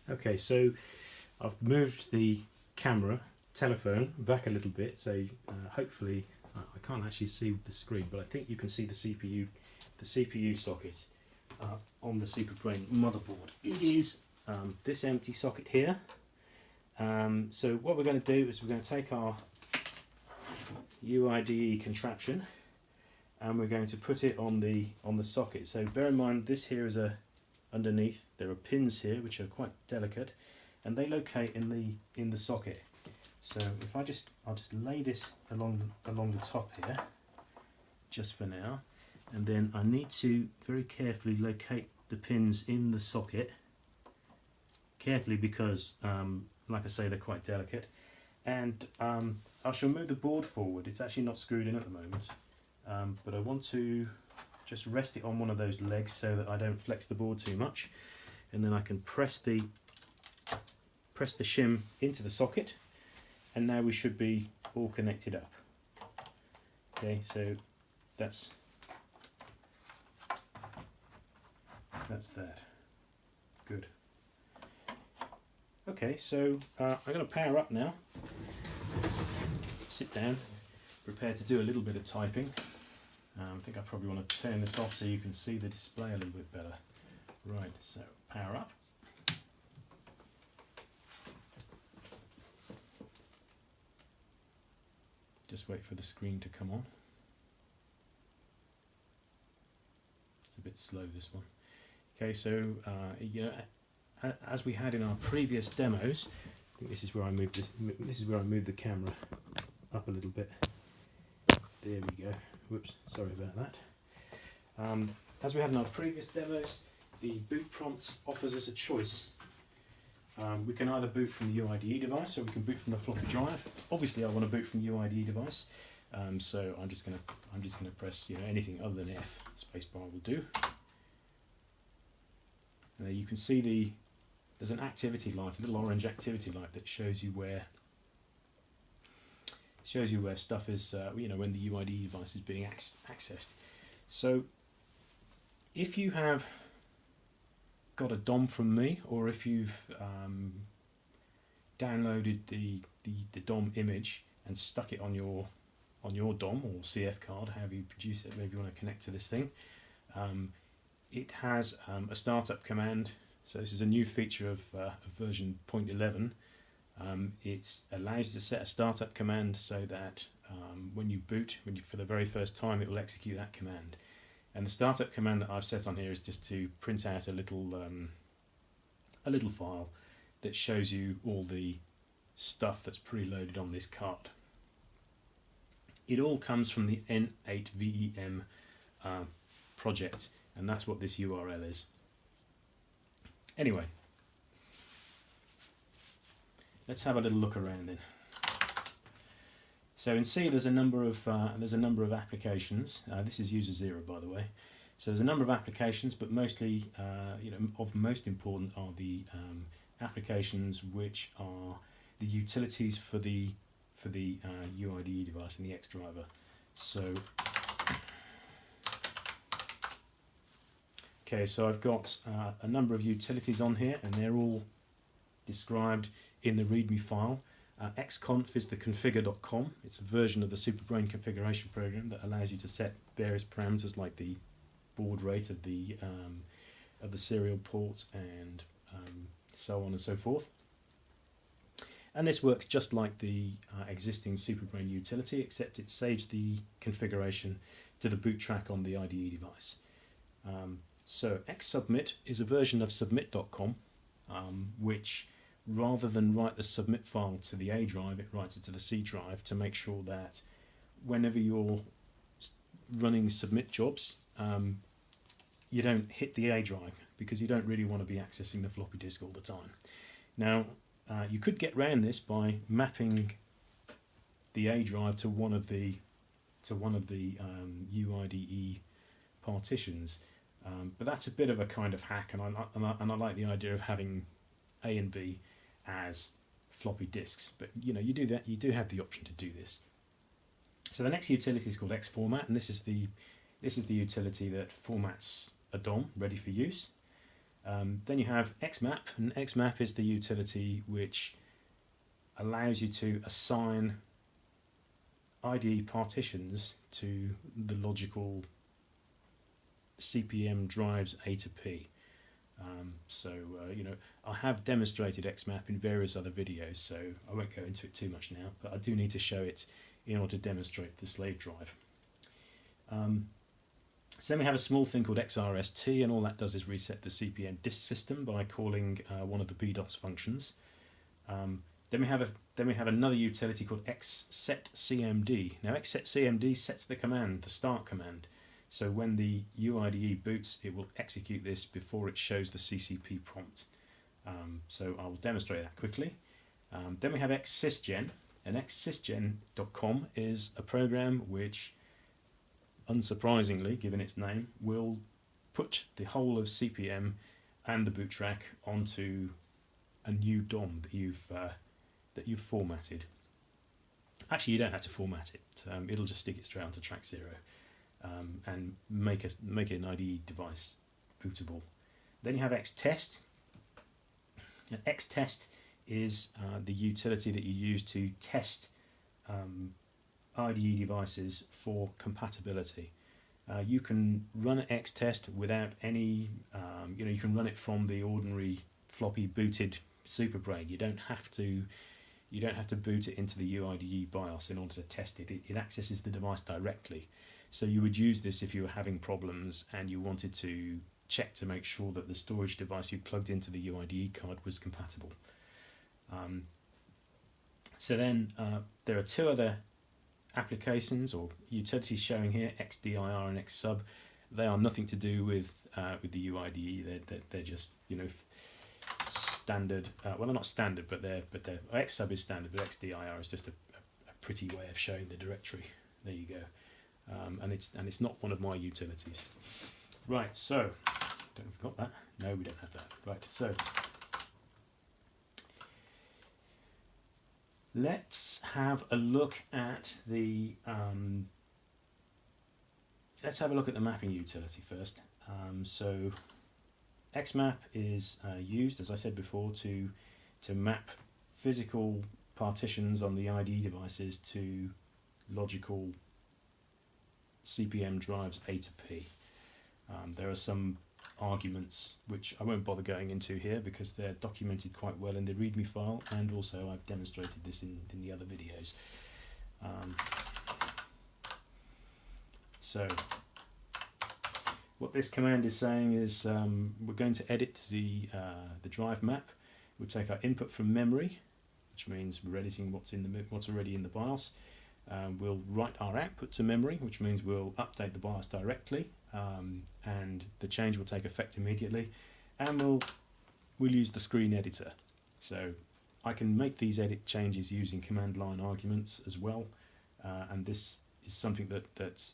Okay, so I've moved the telephone back a little bit, so hopefully I can't actually see the screen, but I think you can see the CPU socket on the Superbrain motherboard. It is this empty socket here. So what we're going to do is we're going to take our uIDE contraption and we're going to put it on the socket. So bear in mind, this here is underneath. There are pins here which are quite delicate, and they locate in the socket. So if I'll just lay this along the top here, just for now, and then I need to very carefully locate the pins in the socket. Carefully, because like I say, they're quite delicate. And I shall move the board forward. It's actually not screwed in at the moment, but I want to just rest it on one of those legs so that I don't flex the board too much, and then I can press the shim into the socket, and now we should be all connected up. Okay, so that's that. Good. Okay, so I'm going to power up now. Sit down, prepare to do a little bit of typing. I think I probably want to turn this off so you can see the display a little bit better. Right, so power up. Just wait for the screen to come on. It's a bit slow, this one. Okay, so you know, as we had in our previous demos, I think this is where I moved this. This is where I moved the camera up a little bit. There we go. Whoops, sorry about that. As we had in our previous demos, the boot prompt offers us a choice. We can either boot from the uIDE device, or we can boot from the floppy drive. Obviously, I want to boot from the uIDE device, so I'm just gonna press anything other than F. Spacebar will do. Now you can see there's an activity light, a little orange activity light that shows you where stuff is, when the uIDE device is being accessed. So if you have got a DOM from me, or if you've downloaded the DOM image and stuck it on your DOM or CF card, however you produce it, maybe you want to connect to this thing, it has a startup command. So this is a new feature of version 0.11. It allows you to set a startup command so that when you boot, for the very first time, it will execute that command. And the startup command that I've set on here is just to print out a little file that shows you all the stuff that's preloaded on this card. It all comes from the N8VEM project, and that's what this URL is. Anyway, let's have a little look around then. So in C, there's a number of applications. This is user 0, by the way. So there's a number of applications, but mostly, of most important are the applications which are the utilities for the uIDE device and the X driver. So, okay, so I've got a number of utilities on here, and they're all described in the README file. Xconf is the configure.com. It's a version of the Superbrain configuration program that allows you to set various parameters like the baud rate of the serial port and so on and so forth. And this works just like the existing Superbrain utility, except it saves the configuration to the boot track on the IDE device. So xsubmit is a version of submit.com, which, rather than write the submit file to the A drive, it writes it to the C drive to make sure that whenever you're running submit jobs, you don't hit the A drive, because you don't really want to be accessing the floppy disk all the time. Now, you could get around this by mapping the A drive to one of the uIDE partitions, but that's a bit of a kind of hack, and I like the idea of having A and B as floppy disks. But you do have the option to do this. So the next utility is called xformat, and this is the utility that formats a DOM ready for use. Then you have xmap, and xmap is the utility which allows you to assign IDE partitions to the logical CPM drives A to P. I have demonstrated xmap in various other videos, so I won't go into it too much now, but I do need to show it in order to demonstrate the slave drive. So then we have a small thing called XRST, and all that does is reset the CPM disk system by calling one of the BDOS functions. Then we have another utility called xsetcmd. Now xsetcmd sets the command, the start command. So when the uIDE boots, it will execute this before it shows the CCP prompt. So I will demonstrate that quickly. Then we have xsysgen, and xsysgen.com is a program which, unsurprisingly, given its name, will put the whole of CPM and the boot track onto a new DOM that you've formatted. Actually, you don't have to format it. It'll just stick it straight onto track 0 and make an IDE device bootable. Then you have xtest. Now, xtest is the utility that you use to test IDE devices for compatibility. You can run an xtest without any, you can run it from the ordinary floppy booted Superbrain. You don't have to boot it into the uIDE BIOS in order to test it. It accesses the device directly. So you would use this if you were having problems and you wanted to check to make sure that the storage device you plugged into the uIDE card was compatible. So then there are two other applications or utilities showing here, xdir and xsub. They are nothing to do with the uIDE. They're just standard. Well, they're not standard, but xsub is standard, but xdir is just a pretty way of showing the directory. There you go, and it's not one of my utilities. Right. So, don't know if we've got that. No, we don't have that. Right. So. Let's have a look at the mapping utility first. So xmap is used, as I said before, to map physical partitions on the IDE devices to logical CPM drives A to P. There are some arguments which I won't bother going into here because they're documented quite well in the README file, and also I've demonstrated this in the other videos. So what this command is saying is we're going to edit the drive map. We'll take our input from memory, which means we're editing what's already in the BIOS. We'll write our output to memory, which means we'll update the BIOS directly, and the change will take effect immediately, and we'll use the screen editor. So I can make these edit changes using command line arguments as well, and this is something that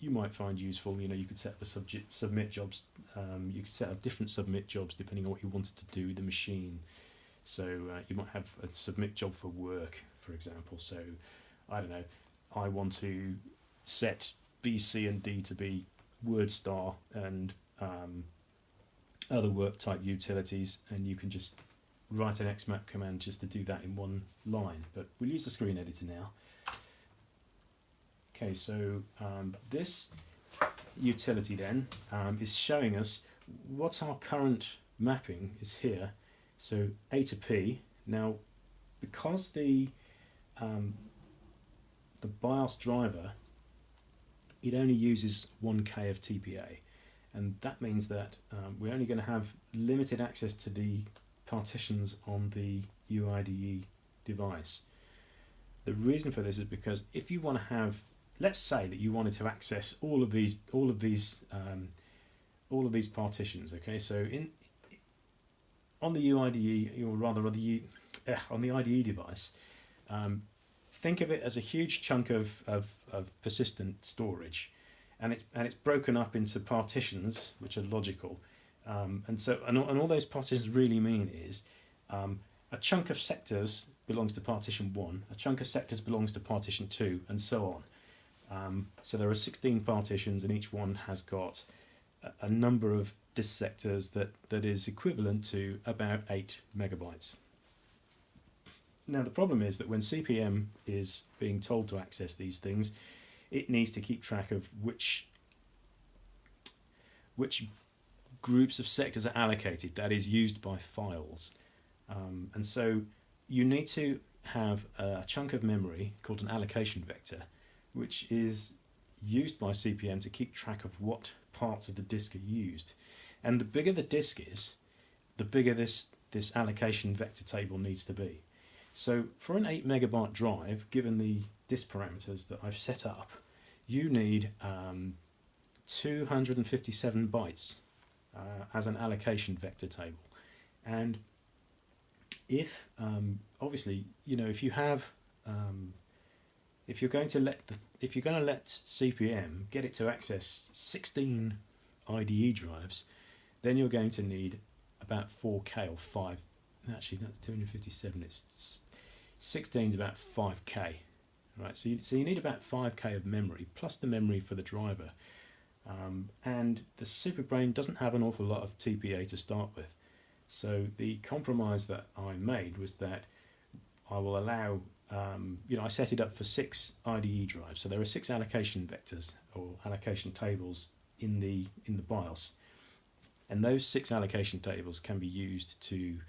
you might find useful. You could set up submit jobs. You could set up different submit jobs depending on what you wanted to do with the machine. So you might have a submit job for work, for example. So I don't know, I want to set B, C and D to be WordStar and other work type utilities, and you can just write an xmap command just to do that in one line. But we'll use the screen editor now. Okay, so this utility then is showing us what's our current mapping is here. So A to P. Now, because the BIOS driver, it only uses 1K of TPA, and that means that we're only going to have limited access to the partitions on the uIDE device. The reason for this is because if you want to have, let's say that you wanted to access all of these partitions, okay, so on the uIDE, or rather on the IDE device, think of it as a huge chunk of persistent storage, and it's broken up into partitions which are logical, and all those partitions really mean is a chunk of sectors belongs to partition 1, a chunk of sectors belongs to partition 2, and so on. So there are 16 partitions, and each one has got a number of disk sectors that is equivalent to about 8 megabytes. Now the problem is that when CPM is being told to access these things, it needs to keep track of which groups of sectors are allocated, that is used by files. And so you need to have a chunk of memory called an allocation vector, which is used by CPM to keep track of what parts of the disk are used. And the bigger the disk is, the bigger this allocation vector table needs to be. So for an 8 megabyte drive, given the disk parameters that I've set up, you need 257 bytes as an allocation vector table. And if obviously, you know, if you have if you're going to let CPM get it to access 16 IDE drives, then you're going to need about 4K or 5. Actually, that's 257. It's 16 is about 5K, right? So you need about 5K of memory plus the memory for the driver. And the Superbrain doesn't have an awful lot of TPA to start with. So the compromise that I made was that I will allow, you know, I set it up for 6 IDE drives. So there are 6 allocation vectors or allocation tables in the BIOS, and those 6 allocation tables can be used to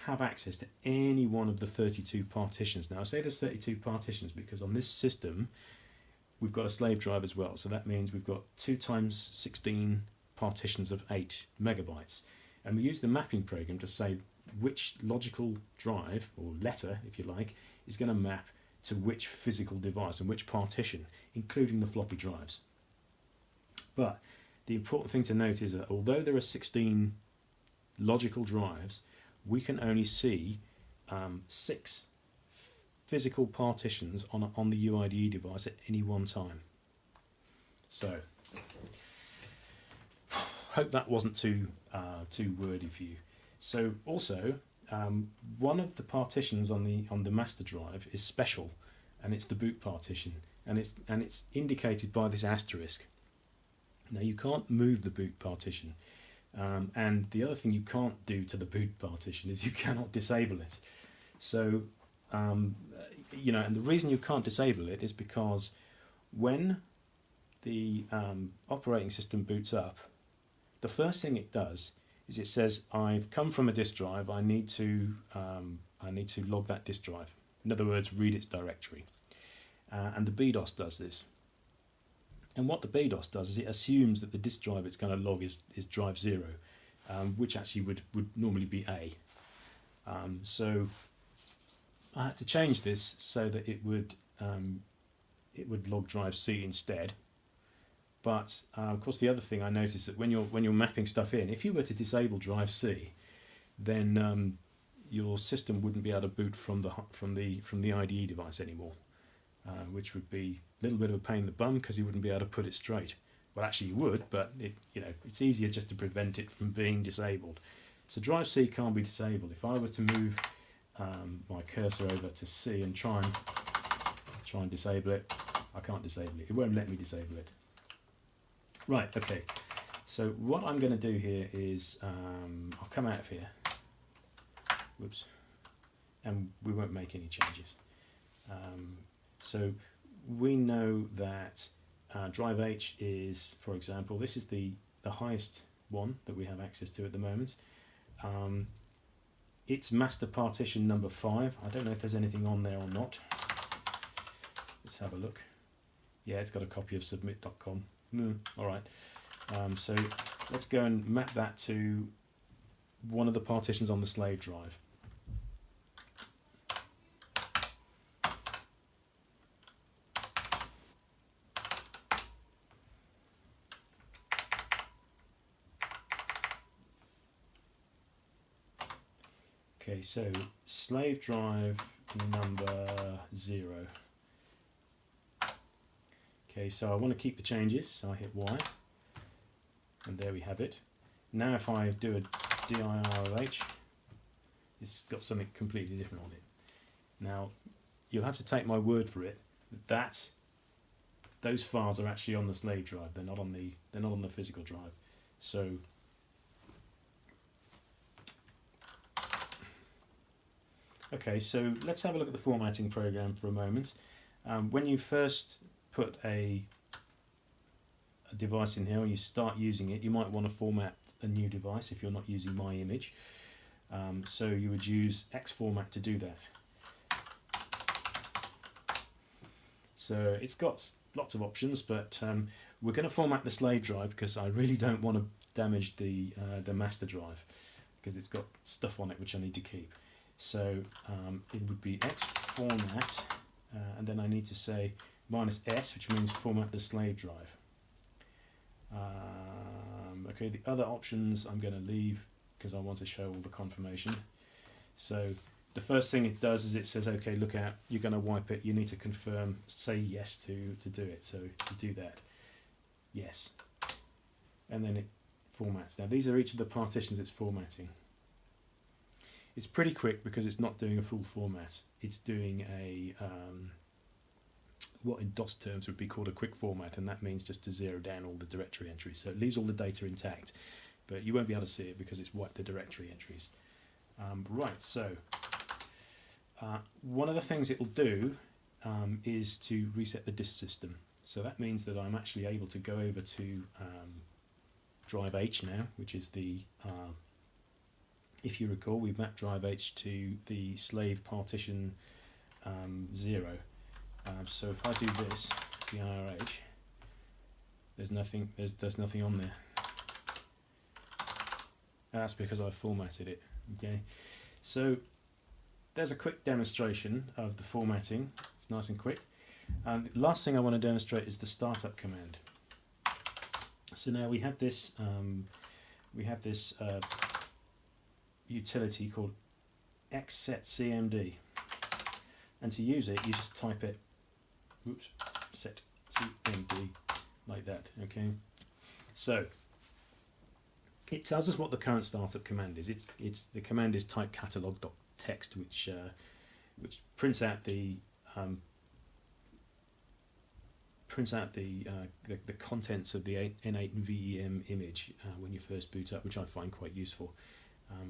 have access to any one of the 32 partitions. Now I say there's 32 partitions because on this system we've got a slave drive as well, so that means we've got 2 times 16 partitions of 8 megabytes, and we use the mapping program to say which logical drive, or letter if you like, is going to map to which physical device and which partition, including the floppy drives. But the important thing to note is that although there are 16 logical drives, we can only see 6 physical partitions on the uIDE device at any one time. So hope that wasn't too wordy for you. So also one of the partitions on the master drive is special, and it's the boot partition, and it's indicated by this asterisk. Now you can't move the boot partition, and the other thing you can't do to the boot partition is you cannot disable it. So you know, and the reason you can't disable it is because when the operating system boots up, the first thing it does is it says, I've come from a disk drive, I need to log that disk drive. In other words, read its directory. And the BDOS does this. And what the BDOS does is it assumes that the disk drive it's going to log is drive 0, which actually would normally be A. So I had to change this so that it would log drive C instead. But of course, the other thing I noticed that when you're mapping stuff in, if you were to disable drive C, then your system wouldn't be able to boot from the IDE device anymore, which would be a little bit of a pain in the bum because you wouldn't be able to put it straight. Well, actually you would, but it's easier just to prevent it from being disabled. So drive C can't be disabled. If I were to move my cursor over to C and try and disable it, I can't disable it. It won't let me disable it. Right, okay, so what I'm going to do here is I'll come out of here, whoops, and we won't make any changes. So we know that drive H is, for example, this is the highest one that we have access to at the moment. It's master partition number 5. I don't know if there's anything on there or not. Let's have a look. Yeah, it's got a copy of submit.com. Alright, so let's go and map that to one of the partitions on the slave drive. Okay, so slave drive number 0. Okay, so I want to keep the changes, so I hit Y, and there we have it. Now if I do a dir of H, it's got something completely different on it. Now, you'll have to take my word for it, that those files are actually on the slave drive. They're not on the physical drive. So okay, so let's have a look at the formatting program for a moment. When you first put a device in here and you start using it, you might want to format a new device if you're not using my image. So you would use Xformat to do that. So it's got lots of options, but we're going to format the slave drive because I really don't want to damage the master drive because it's got stuff on it which I need to keep. So it would be Xformat, and then I need to say -S, which means format the slave drive. Okay, the other options I'm going to leave because I want to show all the confirmation. So the first thing it does is it says, okay, look out, you're going to wipe it, you need to confirm, say yes to do it. So to do that, yes. And then it formats. Now these are each of the partitions it's formatting. It's pretty quick because it's not doing a full format. It's doing a what in DOS terms would be called a quick format, and that means just to zero down all the directory entries. So it leaves all the data intact, but you won't be able to see it because it's wiped the directory entries. Right, so one of the things it will do is to reset the disk system. So that means that I'm actually able to go over to drive H now, which is the if you recall, we mapped drive H to the slave partition 0. So if I do this, the IRH, there's nothing on there. That's because I formatted it. Okay, so there's a quick demonstration of the formatting. It's nice and quick. And the last thing I want to demonstrate is the startup command. So now we have this utility called xsetcmd, and to use it you just type it set cmd like that. Okay, so it tells us what the current startup command is. The command is type catalog.txt, which prints out the contents of the N8 and VEM image when you first boot up, which I find quite useful.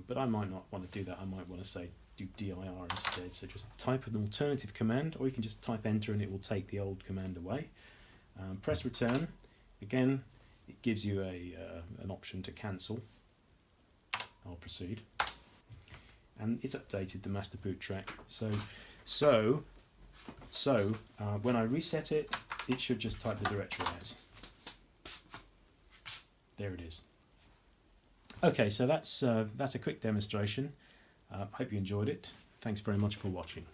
But I might not want to do that. I might want to say do dir instead. So just type an alternative command, or you can just type enter and it will take the old command away. Press return. Again, it gives you an option to cancel. I'll proceed. And it's updated the master boot track. So when I reset it, it should just type the directory out. There it is. Okay, so that's a quick demonstration. I hope you enjoyed it. Thanks very much for watching.